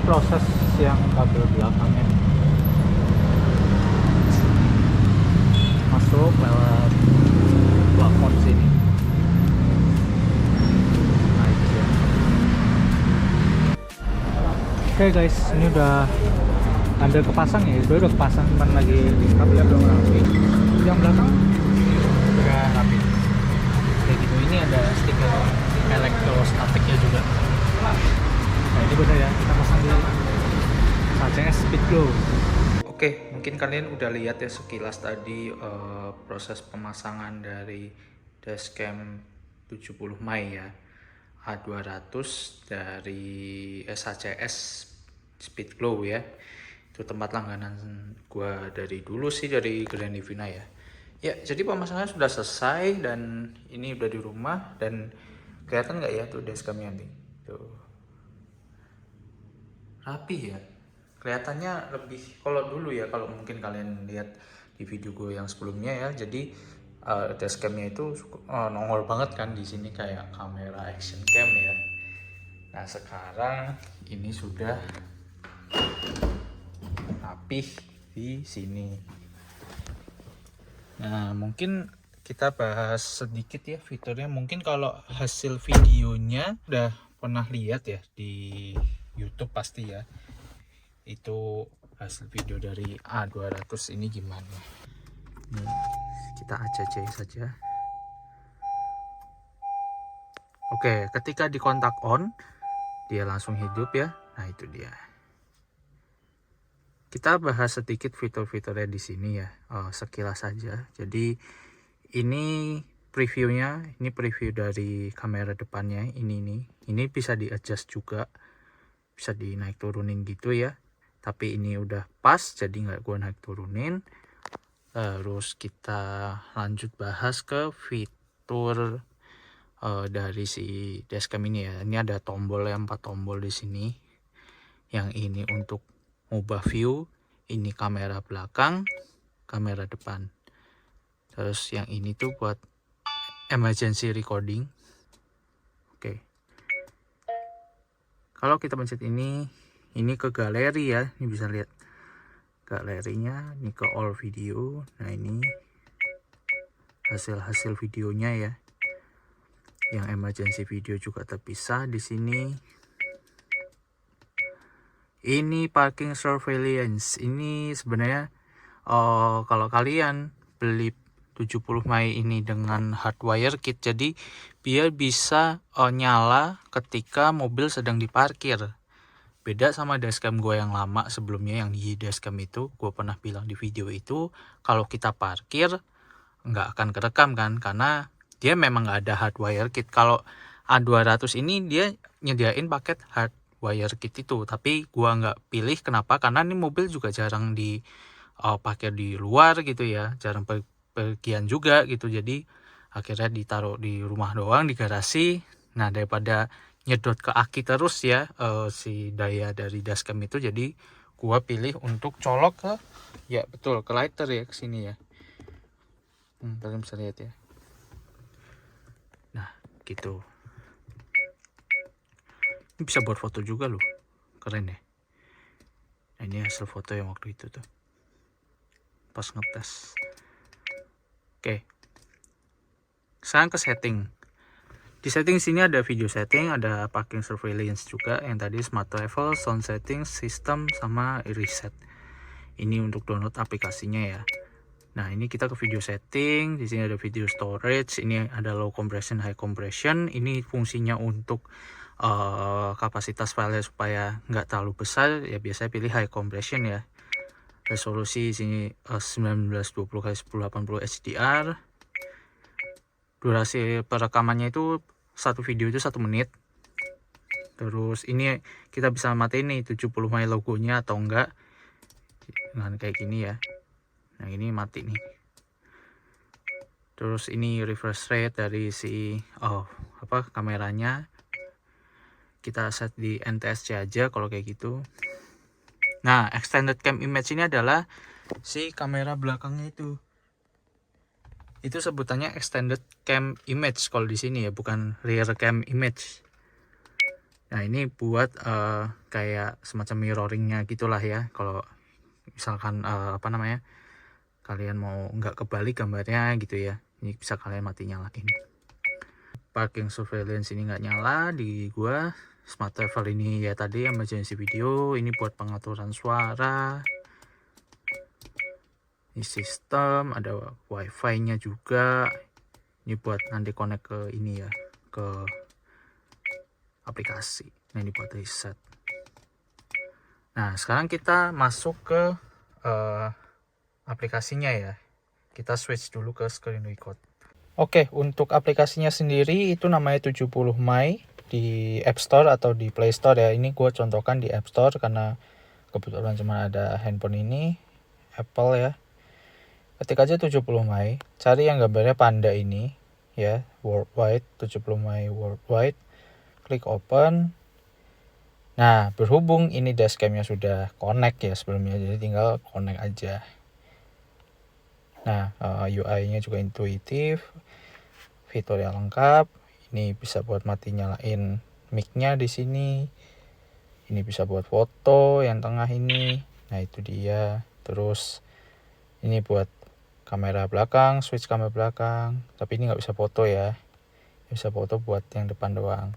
proses yang kabel belakangnya masuk lewat plafon sini. Nah itu ya. Oke guys, ini udah hampir kepasang ya, udah kepasang, cuman lagi kabelnya belum rapi. Yang belakang udah rapi kayak gitu. Ini ada stiker elektrostatiknya juga. Nah ini bener ya, kita pasang di SHCS Speedglow. Oke, mungkin kalian udah lihat ya sekilas tadi proses pemasangan dari dashcam 70 Mei ya, A200 dari SHCS Speedglow ya. Itu tempat langganan gua dari dulu sih, dari Grand Livina ya. Ya, jadi pemasangannya sudah selesai dan ini udah di rumah. Dan kelihatan nggak ya tuh dashcamnya nih? Tuh. Rapi ya. Kelihatannya lebih, kalau dulu ya, kalau mungkin kalian lihat di video gue yang sebelumnya ya, jadi dashcamnya itu nongol banget kan di sini kayak kamera action cam ya. Nah sekarang ini sudah rapih di sini. Nah mungkin kita bahas sedikit ya fiturnya. Mungkin kalau hasil videonya udah pernah lihat ya di YouTube pasti ya, itu hasil video dari A200 ini gimana. Nih, kita ACC saja. Oke, ketika di kontak on dia langsung hidup ya. Nah itu dia. Kita bahas sedikit fitur-fiturnya di sini ya, sekilas saja. Jadi ini previewnya, ini preview dari kamera depannya. Ini bisa di adjust juga, bisa dinaik turunin gitu ya. Tapi ini udah pas, jadi nggak gua naik turunin. Terus kita lanjut bahas ke fitur dari si dashcam ini ya. Ini ada tombol ya, 4 tombol di sini. Yang ini untuk mengubah view, ini kamera belakang, kamera depan. Terus yang ini tuh buat emergency recording. Oke. Kalau kita pencet ini ke galeri ya. Ini bisa lihat galerinya, ini ke all video. Nah ini hasil videonya ya. Yang emergency video juga terpisah di sini. Ini parking surveillance. Ini sebenarnya kalau kalian beli 70 Mei ini dengan hardwire kit, jadi biar bisa nyala ketika mobil sedang diparkir. Beda sama dashcam gue yang lama sebelumnya, yang di dashcam itu gue pernah bilang di video itu, kalau kita parkir nggak akan kerekam kan, karena dia memang nggak ada hardwire kit. Kalau A200 ini dia nyediain paket hardwire kit itu, tapi gua nggak pilih. Kenapa? Karena ini mobil juga jarang dipakai di luar gitu ya, jarang pergian juga gitu. Jadi akhirnya ditaruh di rumah doang, di garasi. Nah daripada nyedot ke aki terus ya si daya dari dashcam itu, jadi gua pilih untuk colok ke, ya betul, ke lighter ya, ke sini ya. Kalian bisa lihat ya. Nah gitu. Ini bisa buat foto juga loh, keren ya. Nah ini hasil foto yang waktu itu tuh pas ngetes. Oke, sekarang ke setting. Di setting sini ada video setting, ada parking surveillance juga, yang tadi smart travel, sound setting, system, sama reset. Ini untuk download aplikasinya ya. Nah ini kita ke video setting. Di sini ada video storage. Ini ada low compression, high compression. Ini fungsinya untuk kapasitas file supaya nggak terlalu besar ya, biasanya pilih high compression ya. Resolusi sini 1920x1080 HDR. Durasi perekamannya itu satu video itu 1 menit. Terus ini kita bisa matiin nih 70 Mei logonya atau enggak dengan kayak gini ya. Nah ini mati nih. Terus ini refresh rate dari si kameranya, kita set di NTSC aja kalau kayak gitu. Nah extended cam image ini adalah si kamera belakangnya itu sebutannya extended cam image kalau di sini ya, bukan rear cam image. Nah ini buat kayak semacam mirroringnya gitulah ya, kalau misalkan apa namanya, kalian mau nggak kebalik gambarnya gitu ya, ini bisa kalian mati nyalain. Parking surveillance ini nggak nyala di gua. Smart travel ini ya tadi emergency video, ini buat pengaturan suara. Ini sistem, ada wifi nya juga, ini buat nanti connect ke ini ya, ke aplikasi. Nah ini buat reset. Nah sekarang kita masuk ke aplikasinya ya, kita switch dulu ke screen record. Oke, untuk aplikasinya sendiri itu namanya 70 My di App Store atau di Play Store ya. Ini gue contohkan di App Store karena kebetulan cuma ada handphone ini, Apple ya. Ketik aja 70 My, cari yang gambarnya panda ini ya, worldwide, 70 My worldwide. Klik open. Nah, berhubung ini dashcamnya sudah connect ya sebelumnya, jadi tinggal connect aja. Nah, UI-nya juga intuitif, fitur yang lengkap. Ini bisa buat mati nyalain mic-nya di sini. Ini bisa buat foto yang tengah ini. Nah, itu dia. Terus ini buat kamera belakang, switch kamera belakang. Tapi ini nggak bisa foto ya. Bisa foto buat yang depan doang.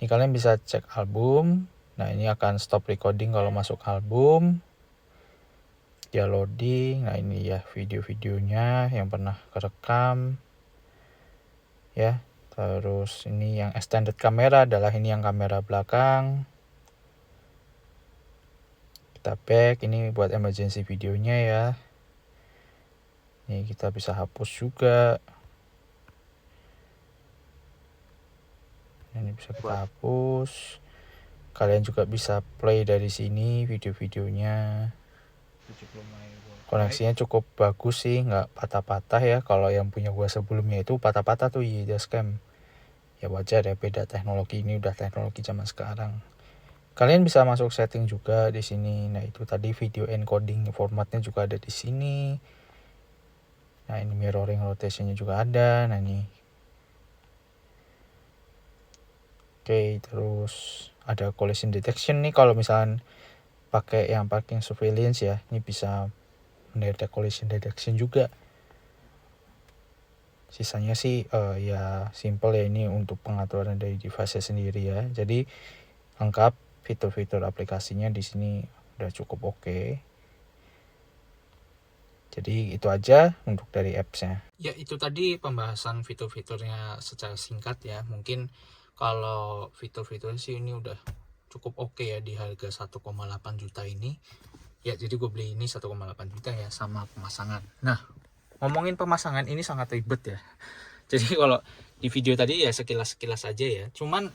Ini kalian bisa cek album. Nah, ini akan stop recording kalau masuk album. Dia loading. Nah, ini ya video-videonya yang pernah kerekam. Ya, terus ini yang extended kamera adalah ini yang kamera belakang. Kita back, ini buat emergency videonya ya. Ini kita bisa hapus juga. Ini bisa kita hapus. Kalian juga bisa play dari sini video-videonya. Koneksinya cukup bagus sih, nggak patah-patah ya. Kalau yang punya gua sebelumnya itu patah-patah tuh ya dashcam. Ya wajar ya, beda teknologi, ini udah teknologi zaman sekarang. Kalian bisa masuk setting juga di sini. Nah, itu tadi video encoding formatnya juga ada di sini. Nah, ini mirroring rotationnya juga ada. Nah, ini. Oke, terus ada collision detection nih kalau misalnya pakai yang parking surveillance ya. Ini bisa mendetek collision detection juga. Sisanya sih ya simple ya, ini untuk pengaturan dari device sendiri ya. Jadi lengkap, fitur-fitur aplikasinya di sini udah cukup oke. Jadi itu aja untuk dari apps-nya. Ya itu tadi pembahasan fitur-fiturnya secara singkat ya. Mungkin kalau fitur-fiturnya sih ini udah cukup oke ya di harga 1,8 juta ini. Ya jadi gue beli ini 1,8 juta ya, sama pemasangan. Nah ngomongin pemasangan ini sangat ribet ya. Jadi kalau di video tadi ya sekilas-sekilas aja ya. Cuman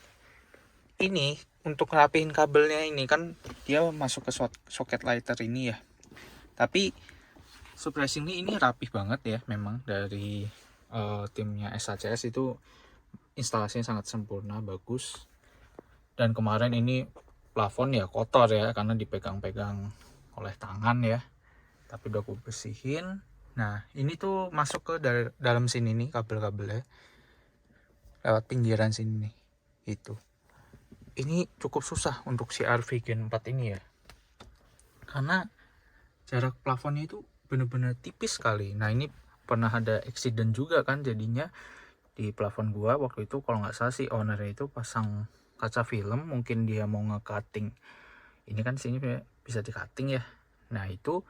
ini untuk rapihin kabelnya ini kan dia masuk ke soket lighter ini ya. Tapi surprisingly ini rapih banget ya, memang dari timnya SHCS itu instalasinya sangat sempurna, bagus. Dan kemarin ini plafon ya kotor ya karena dipegang-pegang oleh tangan ya, tapi udah aku bersihin. Nah ini tuh masuk ke dalam sini nih kabel-kabelnya lewat pinggiran sini nih. Itu ini cukup susah untuk si RV Gen 4 ini ya, karena jarak plafonnya itu bener-bener tipis sekali. Nah ini pernah ada accident juga kan jadinya di plafon gua waktu itu. Kalau nggak salah si ownernya itu pasang kaca film, mungkin dia mau nge-cutting ini kan sini bisa di-cutting ya. Nah itu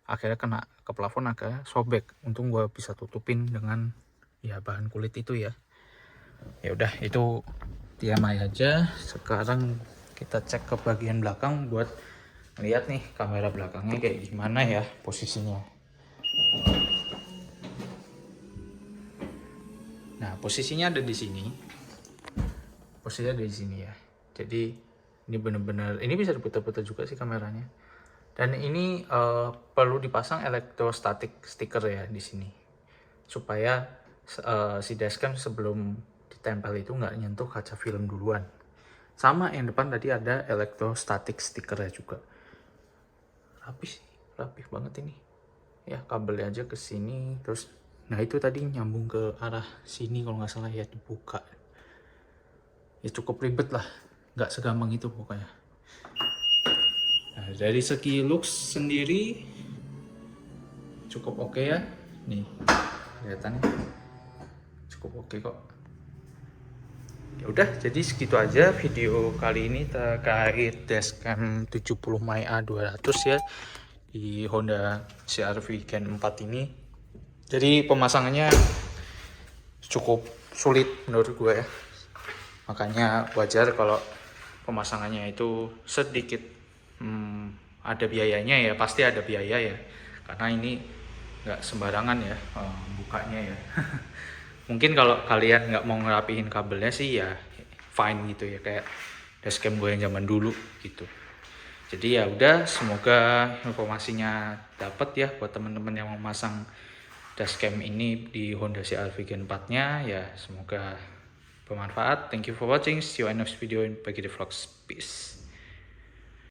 akhirnya kena ke plafon, agak sobek. Untung gua bisa tutupin dengan ya bahan kulit itu ya. Ya udah itu TMI aja. Sekarang kita cek ke bagian belakang buat lihat nih kamera belakangnya kayak gimana ya posisinya. Nah posisinya ada di sini. Posisinya ada di sini ya. Jadi ini bener-bener, ini bisa diputar-putar juga sih kameranya. Dan ini perlu dipasang electrostatic sticker ya di sini, supaya si dashcam sebelum ditempel itu nggak nyentuh kaca film duluan. Sama yang depan tadi ada electrostatic stickernya juga. Rapih sih, rapih banget ini. Ya kabelnya aja ke sini, terus nah itu tadi nyambung ke arah sini kalau nggak salah ya, dibuka. Ya cukup ribet lah nggak segampang itu pokoknya. Nah, dari segi looks sendiri cukup oke ya. Nih, kelihatannya cukup oke kok. Ya udah, jadi segitu aja video kali ini terkait dashcam 70 My A200 ya di Honda CR-V Gen 4 ini. Jadi pemasangannya cukup sulit menurut gue ya. Makanya wajar kalau pemasangannya itu sedikit ada biayanya ya, pasti ada biaya ya. Karena ini nggak sembarangan ya bukanya ya. Mungkin kalau kalian nggak mau ngerapihin kabelnya sih ya fine gitu ya, kayak dashcam gue yang zaman dulu gitu. Jadi ya udah, semoga informasinya dapat ya buat teman-teman yang mau masang dashcam ini di Honda CR-V Gen 4-nya ya, semoga bermanfaat. Thank you for watching. See you in next video in Pagi The Vlogs. Peace.